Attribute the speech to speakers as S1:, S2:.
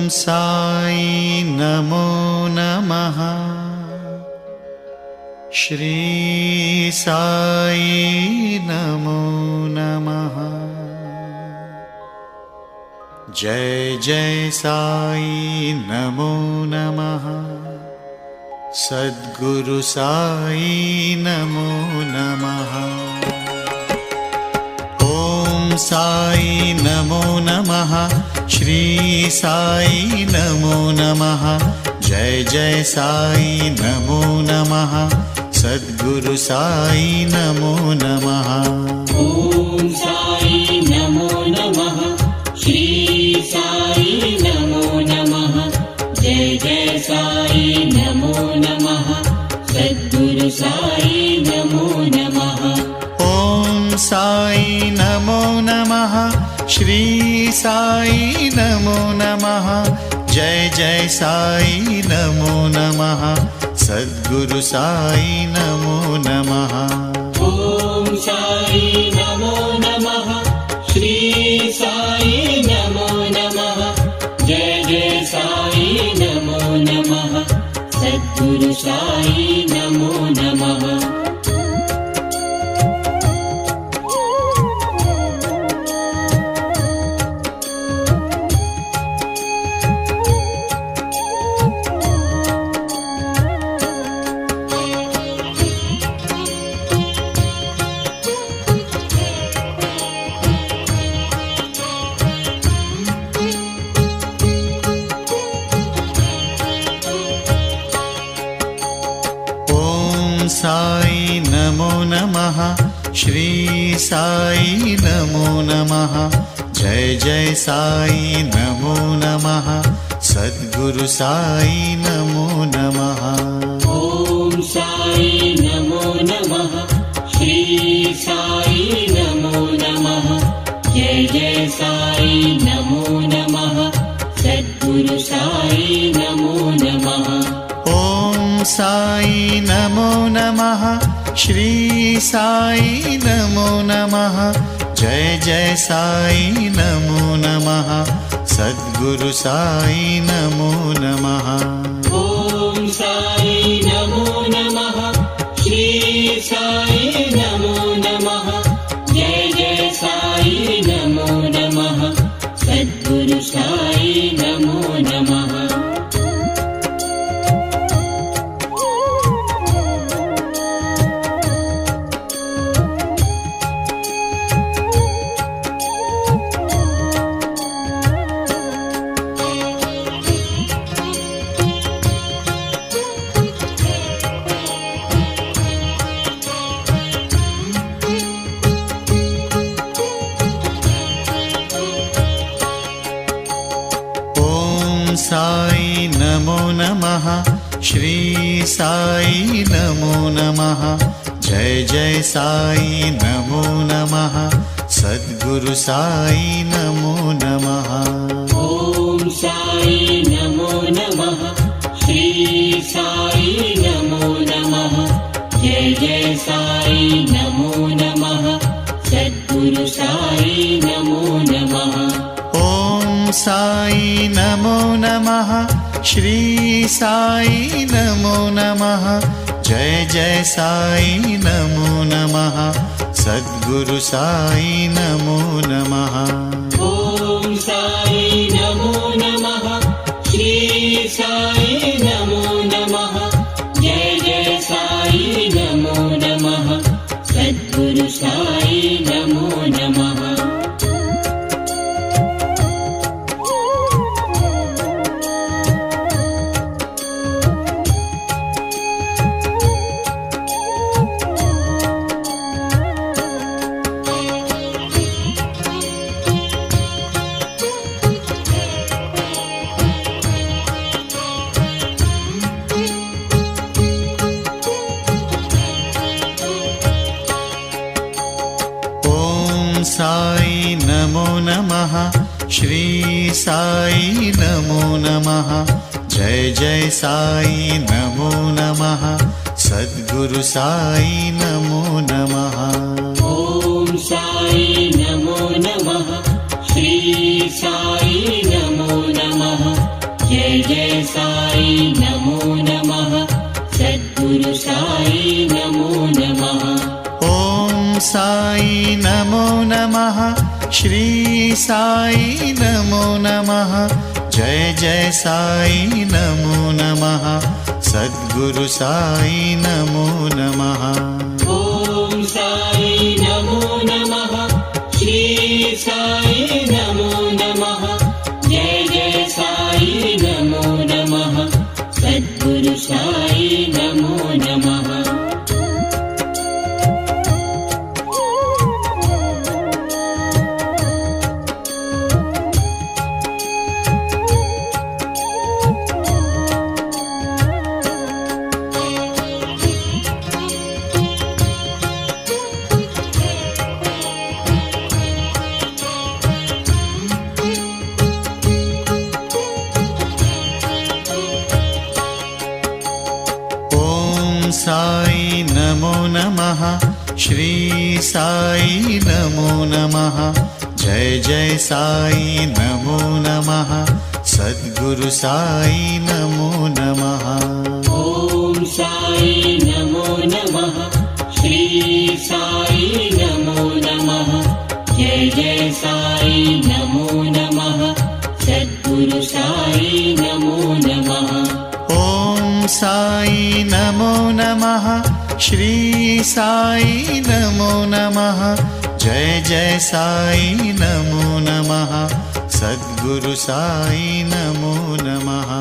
S1: साई नमो नमः। श्री साई नमो नमः। जय जय साई नमो नमः। सद्गुरु साई नमो नमः। ओम साई नमो नमः। श्री साई नमो नमः। जय जय साई नमो नमः। सद्गुरु साई नमो नमः।
S2: ओम साई नमो नमः। श्री साई नमो नमः। जय जय साई नमो नमः। सद्गुरु साई नमो नमः।
S1: ओम साई नमो नमः। श्री साई नमो नमः। जय जय साई नमो नमः। सद्गुरु साई नमो नमः।
S2: ओम साई नमो नमः। श्री साई नमो नमः। जय जय साई नमो नमः। सद्गुरु साई नमो नमः।
S1: साई नमो नमः। श्री साई नमो नमः। जय जय साई नमो नमः। सद्गुरु साई नमो नमः।
S2: ओम साई नमो नमः। श्री साई नमो नमः। जय जय साई नमो नमः। सद्गुरु साई नमो नमः।
S1: ओम साई नमो नमः। श्री साई नमो नमः। जय जय साई नमो नमः। सद्गुरु साई नमो नमः।
S2: ओम साई नमो नमः। श्री साई नमो नमः। जय जय साई नमो नमः। सद्गुरु साई नमो नमः।
S1: साई नमो नमः। श्री साई नमो नमः। जय जय साई नमो नमः। सद्गुरु साई नमो नमः।
S2: ओम साई नमो नमः। श्री साई नमो नमः। जय जय साई नमो नमः। सद्गुरु साई नमो नमः।
S1: ओम साई नमो नमः। श्री साई नमो नमः। जय जय साई नमो नमः। सद्गुरु साई नमो नमः।
S2: ओम साई नमो नमः। श्री साई नमो नमः। जय जय साई नमो नमः। सद्गुरु साई नमो नमः।
S1: साई नमो नमः। श्री साई नमो नमः। जय जय साई नमो नमः। सद्गुरु साई नमो नमः।
S2: ओम साई नमो नमः। श्री साई नमो नमः। जय जय साई नमो नमः सद्गुरु साई नमो नमः
S1: ॐ साई नमो नमः श्री साई नमो नमः जय जय साई नमो नमः सद्गुरु साई नमो नमः
S2: ॐ साई नमो नमः श्री साई नमो नमः जय जय साई नमो नमः सद्गुरु साई नमो नमः
S1: साई नमो नमः श्री साई नमो नमः जय जय साई नमो नमः सद्गुरु साई नमो नमः
S2: ॐ साई नमो नमः श्री साई नमो नमः जय जय साई नमो नमः सद्गुरु साई नमो नमः
S1: ॐ साई नमो नमः श्री साई नमो नमः जय जय साई नमो नमः सद्गुरु साई नमो नमः